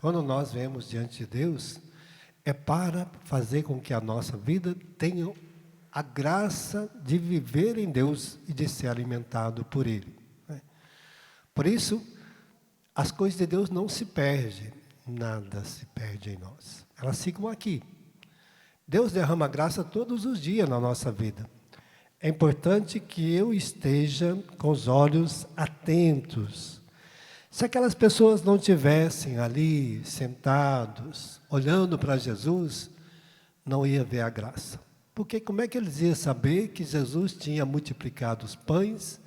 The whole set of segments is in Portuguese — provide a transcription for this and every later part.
Quando nós vemos diante de Deus, é para fazer com que a nossa vida tenha a graça de viver em Deus e de ser alimentado por Ele, né? Por isso, as coisas de Deus não se perdem, nada se perde em nós. Elas ficam aqui. Deus derrama graça todos os dias na nossa vida. É importante que eu esteja com os olhos atentos. Se aquelas pessoas não tivessem ali, sentados, olhando para Jesus, não ia ver a graça. Porque como é que eles iam saber que Jesus tinha multiplicado os pães,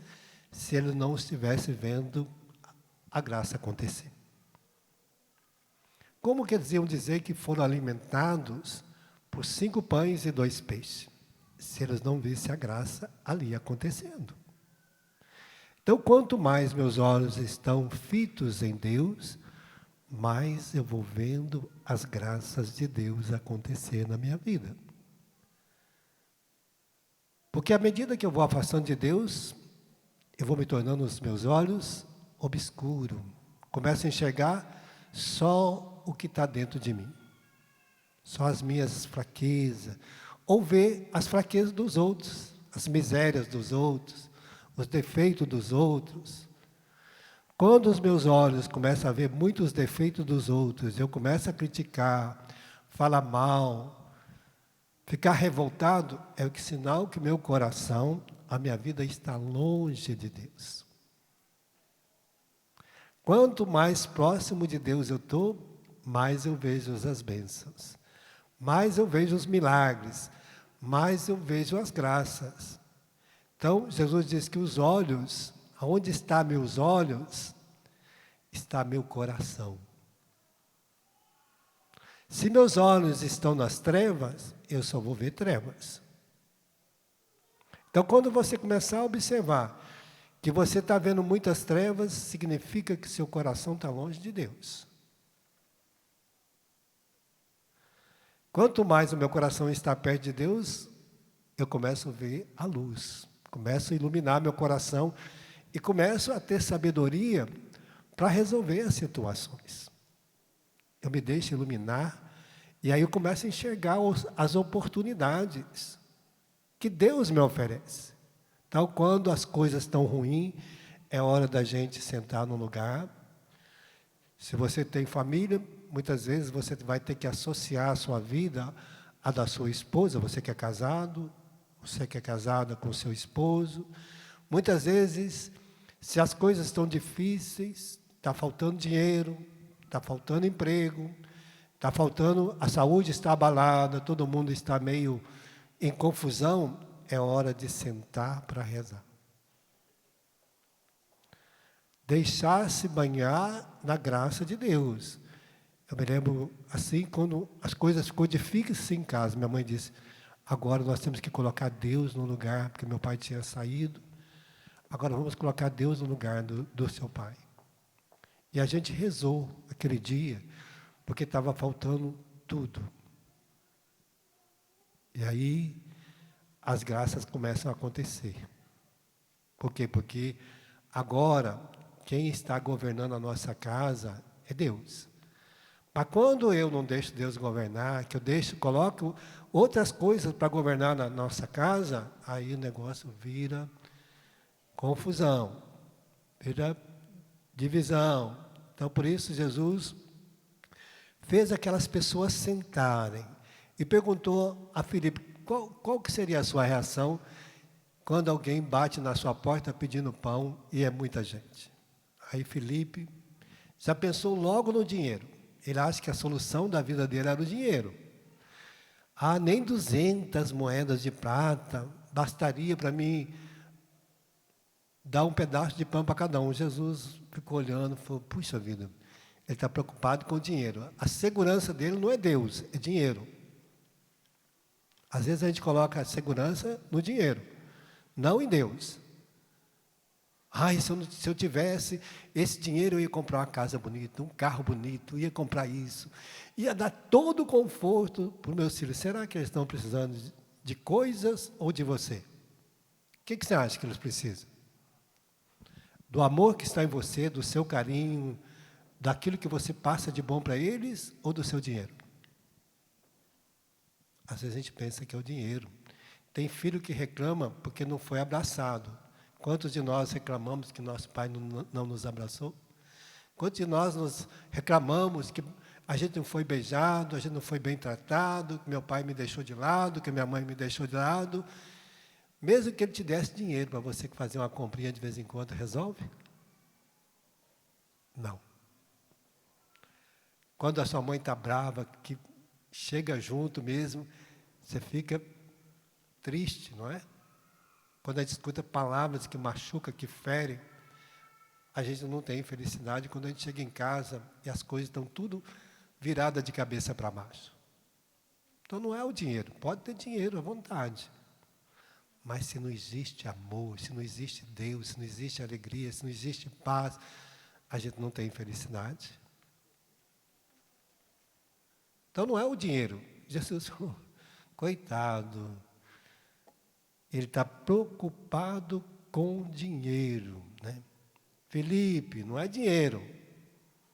se ele não estivesse vendo a graça acontecer? Como que eles iam dizer que foram alimentados por 5 pães e 2 peixes, se eles não vissem a graça ali acontecendo? Então, quanto mais meus olhos estão fitos em Deus, mais eu vou vendo as graças de Deus acontecer na minha vida. Porque à medida que eu vou afastando de Deus, eu vou me tornando os meus olhos obscuros. Começo a enxergar só o que está dentro de mim. Só as minhas fraquezas. Ou ver as fraquezas dos outros, as misérias dos outros, os defeitos dos outros. Quando os meus olhos começam a ver muitos defeitos dos outros, eu começo a criticar, falar mal, ficar revoltado, é o sinal que meu coração, a minha vida está longe de Deus. Quanto mais próximo de Deus eu estou, mais eu vejo as bênçãos, mais eu vejo os milagres, mais eu vejo as graças. Então, Jesus diz que os olhos, aonde estão meus olhos, está meu coração. Se meus olhos estão nas trevas, eu só vou ver trevas. Então, quando você começar a observar que você está vendo muitas trevas, significa que seu coração está longe de Deus. Quanto mais o meu coração está perto de Deus, eu começo a ver a luz. Começo a iluminar meu coração e começo a ter sabedoria para resolver as situações. Eu me deixo iluminar e aí eu começo a enxergar as oportunidades que Deus me oferece. Então, quando as coisas estão ruins, é hora da gente sentar no lugar. Se você tem família, muitas vezes você vai ter que associar a sua vida à da sua esposa, você que é casado, você que é casada com seu esposo. Muitas vezes, se as coisas estão difíceis, está faltando dinheiro, está faltando emprego, está faltando, a saúde está abalada, todo mundo está meio em confusão, é hora de sentar para rezar. Deixar-se banhar na graça de Deus. Eu me lembro assim, quando as coisas ficou difíceis em casa, minha mãe disse, agora nós temos que colocar Deus no lugar, porque meu pai tinha saído, agora vamos colocar Deus no lugar do seu pai. E a gente rezou aquele dia, porque estava faltando tudo. E aí, as graças começam a acontecer. Por quê? Porque agora, quem está governando a nossa casa é Deus. Mas quando eu não deixo Deus governar, que eu coloco outras coisas para governar na nossa casa, aí o negócio vira confusão, vira divisão. Então, por isso, Jesus fez aquelas pessoas sentarem e perguntou a Filipe, qual que seria a sua reação quando alguém bate na sua porta pedindo pão e é muita gente? Aí Filipe já pensou logo no dinheiro. Ele acha que a solução da vida dele era o dinheiro. Ah, nem 200 moedas de prata bastaria para mim dar um pedaço de pão para cada um. Jesus ficou olhando e falou, puxa vida, ele está preocupado com o dinheiro. A segurança dele não é Deus, é dinheiro. Às vezes a gente coloca a segurança no dinheiro, não em Deus. Ai, se eu tivesse esse dinheiro, eu ia comprar uma casa bonita, um carro bonito, ia comprar isso. Ia dar todo o conforto para os meus filhos. Será que eles estão precisando de coisas ou de você? O que você acha que eles precisam? Do amor que está em você, do seu carinho, daquilo que você passa de bom para eles ou do seu dinheiro? Às vezes a gente pensa que é o dinheiro. Tem filho que reclama porque não foi abraçado. Quantos de nós reclamamos que nosso pai não nos abraçou? Quantos de nós nos reclamamos que a gente não foi beijado, a gente não foi bem tratado, que meu pai me deixou de lado, que minha mãe me deixou de lado? Mesmo que ele te desse dinheiro para você fazer uma comprinha de vez em quando, resolve? Não. Quando a sua mãe está brava, que chega junto mesmo, você fica triste, não é? Quando a gente escuta palavras que machucam, que ferem, a gente não tem felicidade quando a gente chega em casa e as coisas estão tudo viradas de cabeça para baixo. Então não é o dinheiro, pode ter dinheiro à vontade. Mas se não existe amor, se não existe Deus, se não existe alegria, se não existe paz, a gente não tem felicidade. Então não é o dinheiro. Jesus, coitado, ele está preocupado com dinheiro, né? Felipe, não é dinheiro.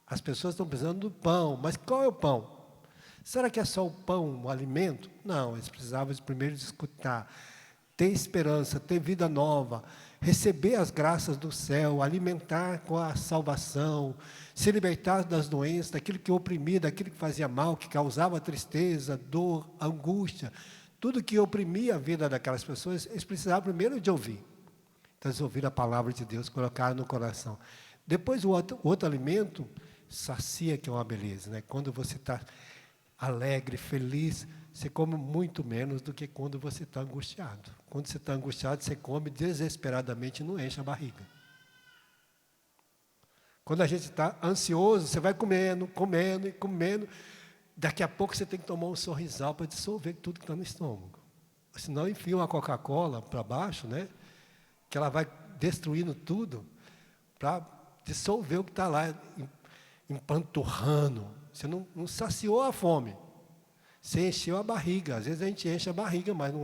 As pessoas estão precisando do pão, mas qual é o pão? Será que é só o pão, o alimento? Não, eles precisavam primeiro de escutar, ter esperança, ter vida nova, receber as graças do céu, alimentar com a salvação, se libertar das doenças, daquilo que oprimia, daquilo que fazia mal, que causava tristeza, dor, angústia, tudo que oprimia a vida daquelas pessoas, eles precisavam primeiro de ouvir. Então, eles ouviram a palavra de Deus, colocaram no coração. Depois, o outro alimento, sacia, que é uma beleza, né? Quando você está alegre, feliz, você come muito menos do que quando você está angustiado. Quando você está angustiado, você come desesperadamente e não enche a barriga. Quando a gente está ansioso, você vai comendo, comendo e comendo. Daqui a pouco você tem que tomar um sorrisal para dissolver tudo que está no estômago. Senão enfia uma Coca-Cola para baixo, né? Que ela vai destruindo tudo para dissolver o que está lá, empanturrando. Você não saciou a fome. Você encheu a barriga. Às vezes a gente enche a barriga, mas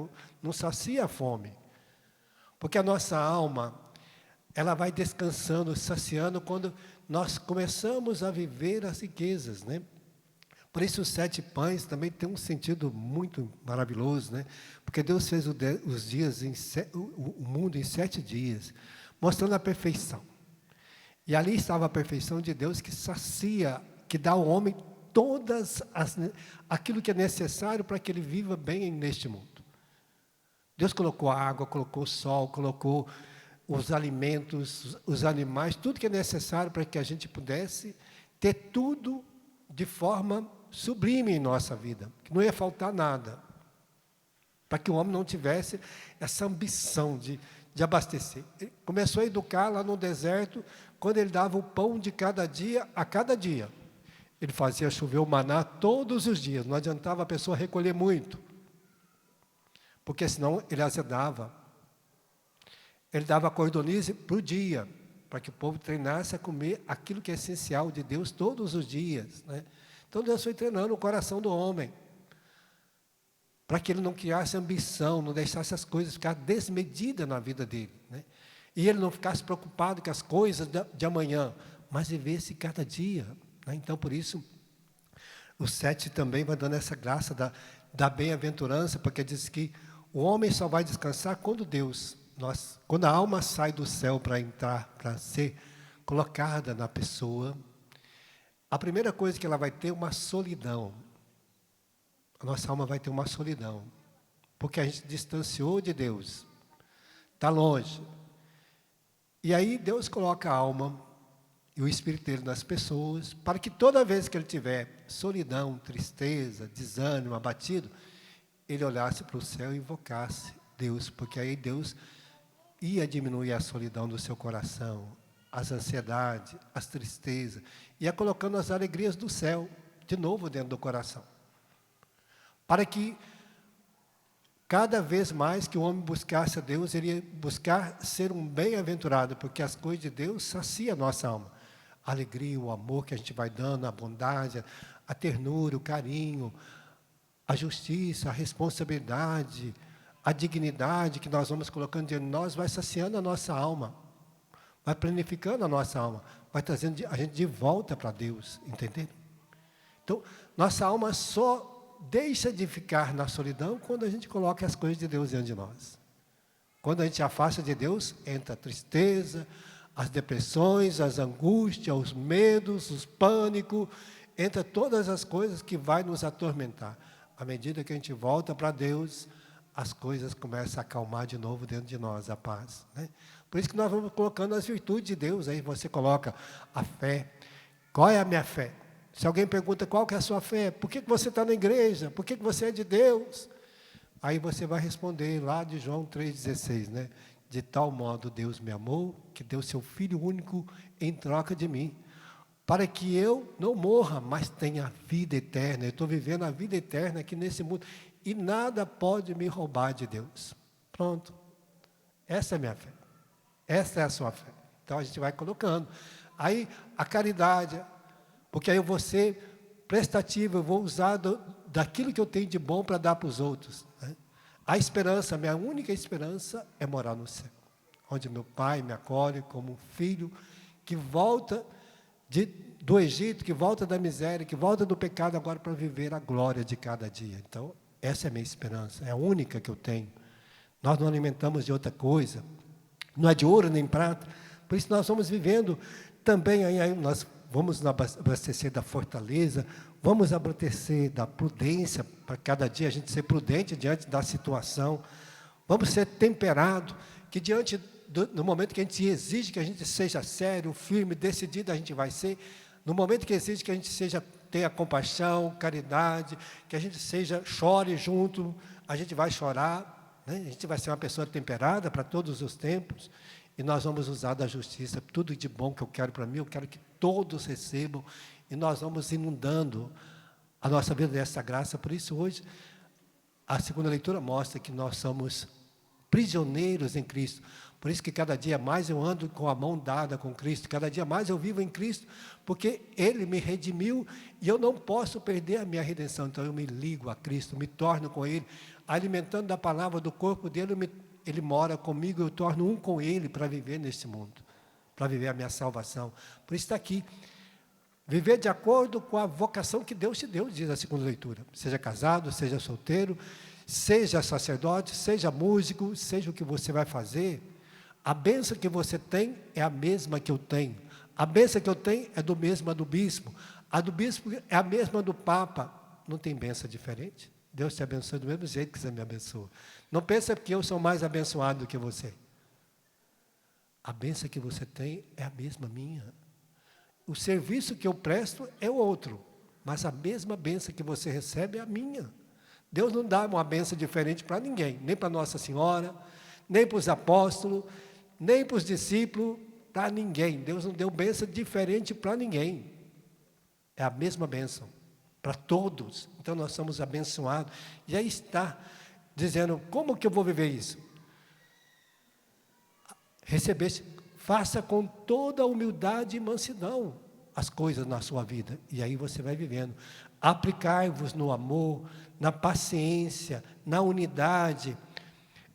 não sacia a fome. Porque a nossa alma, ela vai descansando, saciando, quando nós começamos a viver as riquezas, né? Por isso os 7 pães também tem um sentido muito maravilhoso, né? Porque Deus fez os dias o mundo em 7 dias, mostrando a perfeição. E ali estava a perfeição de Deus que sacia, que dá ao homem aquilo que é necessário para que ele viva bem neste mundo. Deus colocou a água, colocou o sol, colocou os alimentos, os animais, tudo que é necessário para que a gente pudesse ter tudo de forma sublime em nossa vida, que não ia faltar nada, para que o homem não tivesse essa ambição de abastecer. Ele começou a educar lá no deserto, quando ele dava o pão de cada dia a cada dia. Ele fazia chover o maná todos os dias, não adiantava a pessoa recolher muito, porque senão ele azedava. Ele dava cordonize para o dia, para que o povo treinasse a comer aquilo que é essencial de Deus todos os dias, né? Então Deus foi treinando o coração do homem, para que ele não criasse ambição, não deixasse as coisas ficar desmedidas na vida dele, né? E ele não ficasse preocupado com as coisas de amanhã, mas vivesse cada dia, né? Então, por isso, o 7 também vai dando essa graça da bem-aventurança, porque diz que o homem só vai descansar quando quando a alma sai do céu para entrar, para ser colocada na pessoa. A primeira coisa que ela vai ter é uma solidão. A nossa alma vai ter uma solidão, porque a gente distanciou de Deus, está longe. E aí Deus coloca a alma e o espírito dele nas pessoas, para que toda vez que ele tiver solidão, tristeza, desânimo, abatido, ele olhasse para o céu e invocasse Deus, porque aí Deus ia diminuir a solidão do seu coração, as ansiedades, as tristezas, ia colocando as alegrias do céu de novo dentro do coração, para que cada vez mais que o homem buscasse a Deus, ele ia buscar ser um bem-aventurado, porque as coisas de Deus saciam a nossa alma. A alegria, o amor que a gente vai dando, a bondade, a ternura, o carinho, a justiça, a responsabilidade, a dignidade que nós vamos colocando diante de nós, vai saciando a nossa alma, vai planificando a nossa alma, vai trazendo a gente de volta para Deus, entenderam? Então, nossa alma só deixa de ficar na solidão quando a gente coloca as coisas de Deus diante de nós. Quando a gente afasta de Deus, entra a tristeza, as depressões, as angústias, os medos, os pânicos, entra todas as coisas que vai nos atormentar. À medida que a gente volta para Deus, as coisas começam a acalmar de novo dentro de nós, a paz, né? Por isso que nós vamos colocando as virtudes de Deus. Aí você coloca a fé. Qual é a minha fé? Se alguém pergunta qual que é a sua fé, por que você está na igreja? Por que você é de Deus? Aí você vai responder lá de João 3,16, né? De tal modo Deus me amou, que deu seu Filho único em troca de mim, para que eu não morra, mas tenha vida eterna. Eu estou vivendo a vida eterna aqui nesse mundo, e nada pode me roubar de Deus. Pronto. Essa é a minha fé. Essa é a sua fé. Então a gente vai colocando. Aí a caridade, porque aí eu vou ser prestativo, eu vou usar daquilo que eu tenho de bom para dar para os outros, né? A esperança, minha única esperança é morar no céu, onde meu pai me acolhe como um filho que volta do Egito, que volta da miséria, que volta do pecado agora para viver a glória de cada dia. Então, essa é a minha esperança, é a única que eu tenho. Nós não alimentamos de outra coisa, não é de ouro nem prata, por isso nós vamos vivendo também, aí nós vamos nos abastecer da fortaleza, vamos abastecer da prudência, para cada dia a gente ser prudente diante da situação, vamos ser temperado, que diante no momento que a gente exige que a gente seja sério, firme, decidido, a gente vai ser, no momento que exige que a gente tenha compaixão, caridade, que a gente chore junto, a gente vai chorar, né? A gente vai ser uma pessoa temperada para todos os tempos, e nós vamos usar da justiça, tudo de bom que eu quero para mim, eu quero que todos recebam, e nós vamos inundando a nossa vida dessa graça. Por isso, hoje, a segunda leitura mostra que nós somos prisioneiros em Cristo. Por isso que cada dia mais eu ando com a mão dada com Cristo, cada dia mais eu vivo em Cristo, porque Ele me redimiu, e eu não posso perder a minha redenção. Então eu me ligo a Cristo, me torno com Ele, alimentando da palavra do corpo dele, Ele mora comigo, eu torno um com Ele para viver neste mundo, para viver a minha salvação. Por isso está aqui, viver de acordo com a vocação que Deus te deu, diz a segunda leitura. Seja casado, seja solteiro, seja sacerdote, seja músico, seja o que você vai fazer, a bênção que você tem é a mesma que eu tenho. A bênção que eu tenho é do mesma do bispo. A do bispo é a mesma do papa. Não tem bênção diferente? Deus te abençoa do mesmo jeito que você me abençoa. Não pensa que eu sou mais abençoado do que você. A bênção que você tem é a mesma minha. O serviço que eu presto é o outro, mas a mesma bênção que você recebe é a minha. Deus não dá uma bênção diferente para ninguém, nem para Nossa Senhora, nem para os apóstolos, nem para os discípulos, para ninguém. Deus não deu bênção diferente para ninguém. É a mesma bênção para todos. Então nós somos abençoados. E aí está dizendo, como que eu vou viver isso? Faça com toda a humildade e mansidão as coisas na sua vida. E aí você vai vivendo. Aplicai-vos no amor, na paciência, na unidade,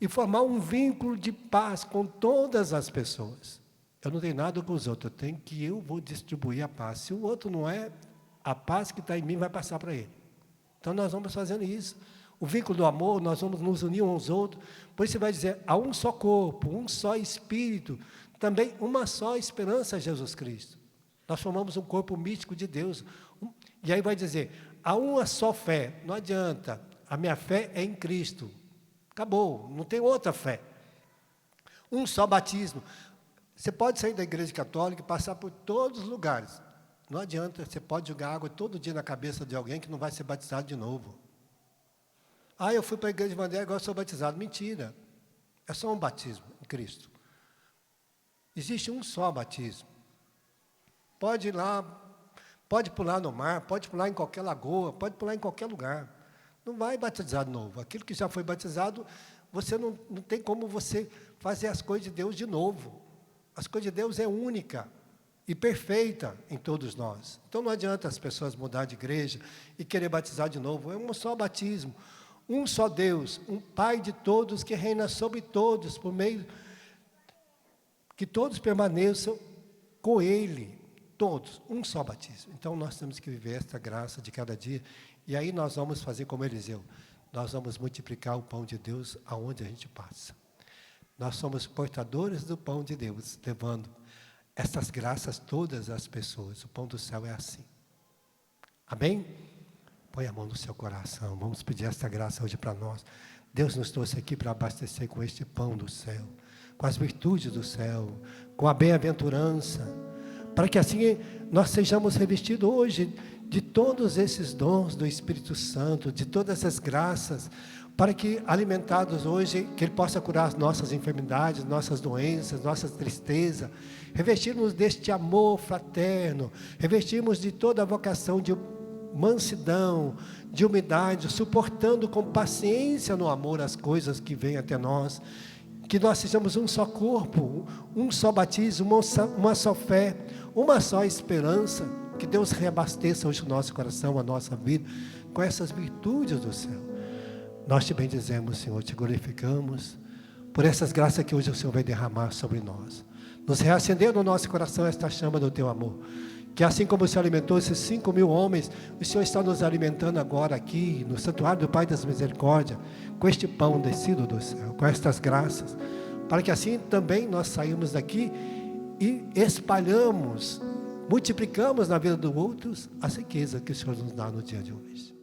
e formar um vínculo de paz com todas as pessoas. Eu não tenho nada com os outros, eu vou distribuir a paz. Se o outro não é, a paz que está em mim vai passar para ele. Então nós vamos fazendo isso. O vínculo do amor, nós vamos nos unir uns aos outros. Por isso você vai dizer, há um só corpo, um só Espírito, também uma só esperança, Jesus Cristo. Nós formamos um corpo místico de Deus. E aí vai dizer, há uma só fé, não adianta, a minha fé é em Cristo. Acabou, não tem outra fé. Um só batismo. Você pode sair da igreja católica e passar por todos os lugares. Não adianta, você pode jogar água todo dia na cabeça de alguém que não vai ser batizado de novo. Ah, eu fui para a igreja evangélica, agora sou batizado. Mentira. É só um batismo em Cristo. Existe um só batismo. Pode ir lá, pode pular no mar, pode pular em qualquer lagoa, pode pular em qualquer lugar. Não vai batizar de novo. Aquilo que já foi batizado, você não tem como você fazer as coisas de Deus de novo. As coisas de Deus é única e perfeita em todos nós. Então não adianta as pessoas mudar de igreja e querer batizar de novo. É um só batismo. Um só Deus, um Pai de todos que reina sobre todos, por meio que todos permaneçam com Ele. Todos, um só batismo. Então, nós temos que viver esta graça de cada dia. E aí nós vamos fazer como Eliseu. Nós vamos multiplicar o pão de Deus aonde a gente passa. Nós somos portadores do pão de Deus, levando essas graças todas às pessoas. O pão do céu é assim. Amém? Põe a mão no seu coração. Vamos pedir esta graça hoje para nós. Deus nos trouxe aqui para abastecer com este pão do céu, com as virtudes do céu, com a bem-aventurança, para que assim nós sejamos revestidos hoje de todos esses dons do Espírito Santo, de todas essas graças, para que, alimentados hoje, que Ele possa curar as nossas enfermidades, nossas doenças, nossas tristezas, revestirmos deste amor fraterno, revestirmos de toda a vocação de mansidão, de humildade, suportando com paciência no amor as coisas que vêm até nós, que nós sejamos um só corpo, um só batismo, uma só fé, uma só esperança, que Deus reabasteça hoje o nosso coração, a nossa vida, com essas virtudes do céu. Nós te bendizemos, Senhor, te glorificamos, por essas graças que hoje o Senhor vai derramar sobre nós, nos reacender no nosso coração esta chama do teu amor, que assim como o Senhor alimentou esses 5.000 homens, o Senhor está nos alimentando agora aqui, no santuário do Pai das Misericórdias, com este pão descido do céu, com estas graças, para que assim também nós saímos daqui e espalhamos, multiplicamos na vida dos outros a riqueza que o Senhor nos dá no dia de hoje.